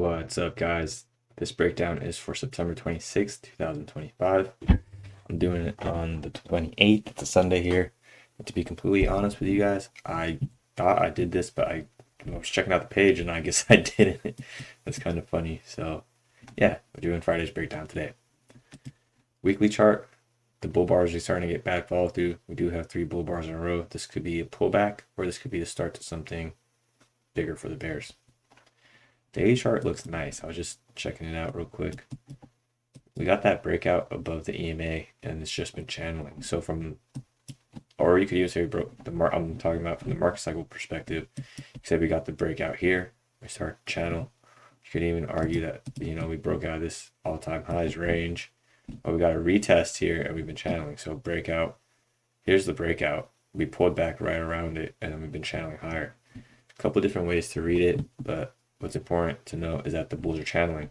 What's up, guys? This breakdown is for September 26th, 2025. I'm doing it on the 28th. It's a Sunday here. And to be completely honest with you guys, I thought I did this, but I was checking out the page and I guess I didn't. That's kind of funny. So, yeah, we're doing Friday's breakdown today. Weekly chart. The bull bars are starting to get bad follow through. We do have 3 bull bars in a row. This could be a pullback, or this could be the start to something bigger for the bears. Daily chart looks nice. I was just checking it out real quick. We got that breakout above the EMA, and it's just been channeling. So or you could even say we broke I'm talking about from the market cycle perspective. You say we got the breakout here. We start to channel. You could even argue that we broke out of this all-time highs range, but we got a retest here, and we've been channeling. So breakout. Here's the breakout. We pulled back right around it, and then we've been channeling higher. A couple different ways to read it, but what's important to note is that the bulls are channeling.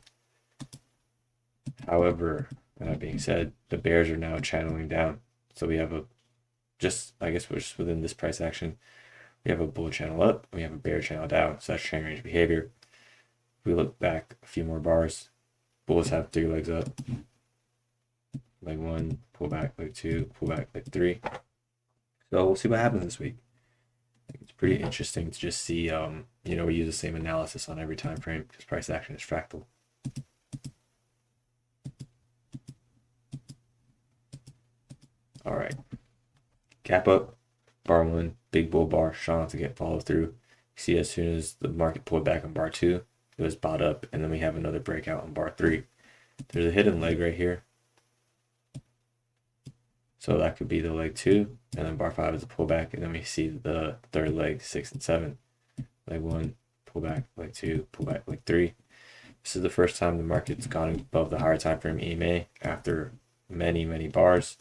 However, that being said, the bears are now channeling down. So we have I guess we're just within this price action. We have a bull channel up, we have a bear channel down. So that's trend range behavior. If we look back a few more bars, bulls have 3 legs up. Leg 1, pull back, leg 2, pull back, leg 3. So we'll see what happens this week. It's pretty interesting to just see, we use the same analysis on every time frame because price action is fractal. All right, gap up, bar 1, big bull bar, strong enough to get follow through. You see, as soon as the market pulled back on bar 2, it was bought up, and then we have another breakout on bar 3. There's a hidden leg right here. So that could be the leg 2, and then bar 5 is a pullback, and then we see the third leg, 6 and 7. Leg 1, pullback, leg 2, pullback, leg 3. This is the first time the market's gone above the higher time frame EMA after many bars.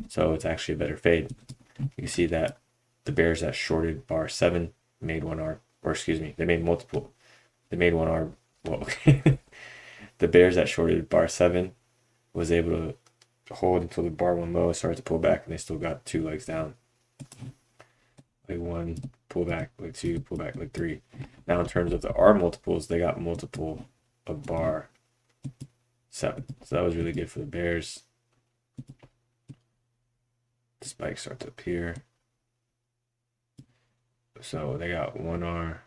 So it's actually a better fade. You can see that the bears that shorted bar 7 made 1R, or excuse me, they made multiple. They made 1R. Well, the bears that shorted bar 7 was able to hold until the bar 1 low started to pull back, and they still got 2 legs down. Leg 1, pull back, leg 2, pull back, leg 3. Now in terms of the R multiples, they got multiple of bar 7. So that was really good for the bears. The spike starts up here. So they got 1R.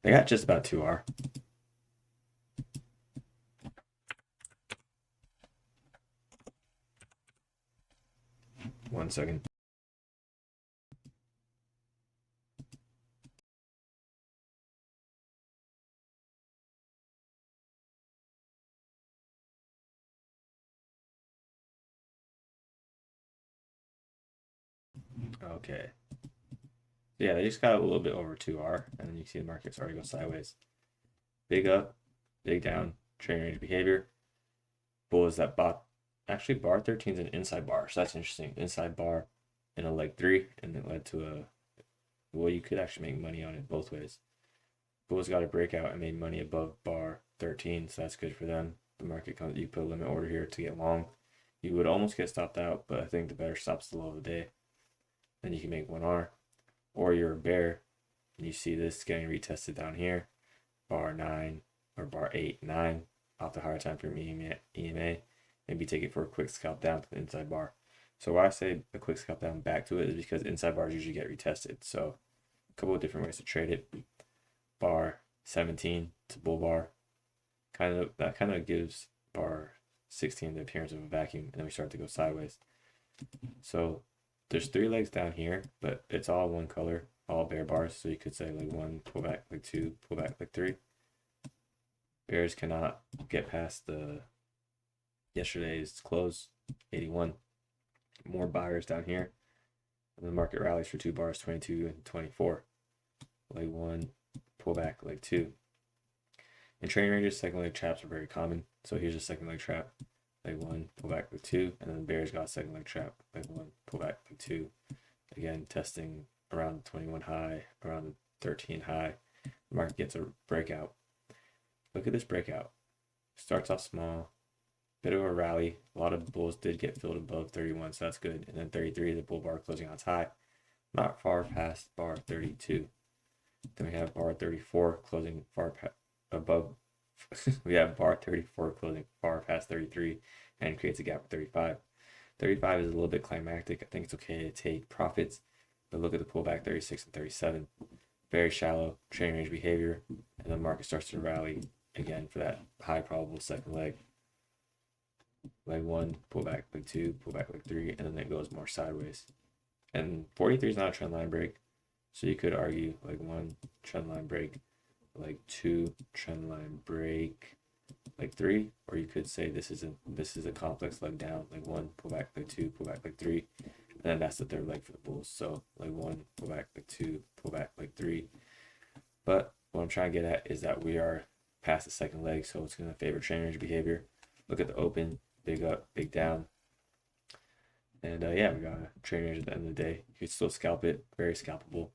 They got just about 2R. One second. Okay. Yeah, they just got a little bit over 2R, and then you see the market starting to go sideways. Big up, big down, trend range behavior. Bull is that bot. Actually, bar 13 is an inside bar, so that's interesting. Inside bar in a leg 3, and it led to you could actually make money on it both ways. Bull's got a breakout and made money above bar 13, so that's good for them. The market comes, you put a limit order here to get long. You would almost get stopped out, but I think the better stops the low of the day. Then you can make 1R. Or you're a bear, and you see this getting retested down here, bar 9 or bar 8, 9 off the higher time frame EMA. Maybe take it for a quick scalp down to the inside bar. So why I say a quick scalp down back to it is because inside bars usually get retested. So a couple of different ways to trade it. Bar 17 to bull bar. That kind of gives bar 16 the appearance of a vacuum, and then we start to go sideways. So there's 3 legs down here, but it's all one color, all bear bars. So you could say leg 1, pull back, leg 2, pull back, leg 3. Bears cannot get past yesterday's close, 81. More buyers down here. And the market rallies for 2 bars, 22 and 24. Leg 1, pull back, leg 2. In training ranges, second leg traps are very common. So here's a second leg trap. Leg 1, pull back, leg 2, and then the bears got a second leg trap. Leg 1, pull back, leg 2. Again, testing around the 21 high, around the 13 high. The market gets a breakout. Look at this breakout. Starts off small, bit of a rally. A lot of bulls did get filled above 31, so that's good. And then 33, the bull bar closing on its high, not far past bar 32. Then we have bar 34 closing above we have bar 34 closing far past 33 and creates a gap of 35. 35 is a little bit climactic. I think it's okay to take profits, but look at the pullback 36 and 37. Very shallow trading range behavior, and the market starts to rally again for that high probable second leg. Leg 1, pullback, leg 2, pullback, leg 3, and then it goes more sideways. And 43 is not a trend line break, so you could argue leg 1, trend line break, leg 2, trend line break, leg 3, or you could say this is a complex leg down, leg 1, pullback, leg 2, pullback, leg 3, and then that's the third leg for the bulls. So leg 1, pullback, leg 2, pullback, leg 3. But what I'm trying to get at is that we are past the second leg, so it's going to favor trend range behavior. Look at the open, big up, big down. And yeah, we got a trade range at the end of the day. You could still scalp it, very scalpable.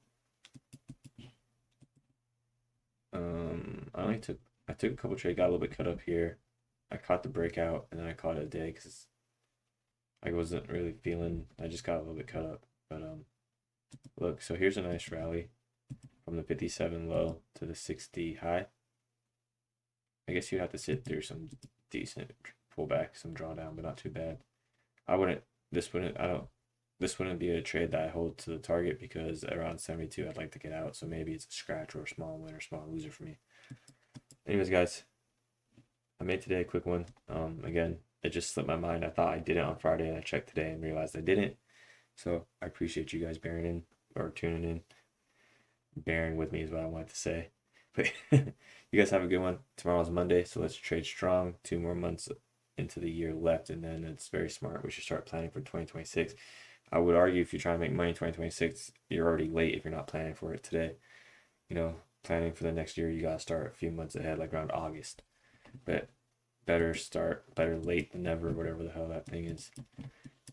I took a couple trades, got a little bit cut up here. I caught the breakout, and then I caught it a day because I wasn't really feeling. I just got a little bit cut up. But look, so here's a nice rally from the 57 low to the 60 high. I guess you have to sit through some decent pullback, some drawdown, but not too bad. This wouldn't be a trade that I hold to the target because around 72 I'd like to get out, so maybe it's a scratch or a small win or small loser for me. Anyways, guys, I made today a quick one. Again, it just slipped my mind. I thought I did it on Friday, and I checked today and realized I didn't. So I appreciate you guys bearing in or tuning in. Bearing with me is what I wanted to say. But you guys have a good one. Tomorrow's Monday, so let's trade strong. 2 more months into the year left, and then it's very smart. We should start planning for 2026. I would argue if you try to make money in 2026, you're already late if you're not planning for it today. You know, planning for the next year, you gotta start a few months ahead, like around August. But better late than never, whatever the hell that thing is.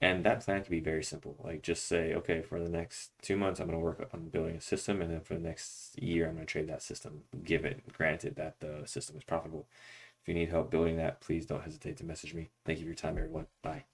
And that plan can be very simple. Like just say, okay, for the next 2 months, I'm gonna work on building a system, and then for the next year, I'm gonna trade that system. Granted that the system is profitable. If you need help building that, please don't hesitate to message me. Thank you for your time, everyone. Bye.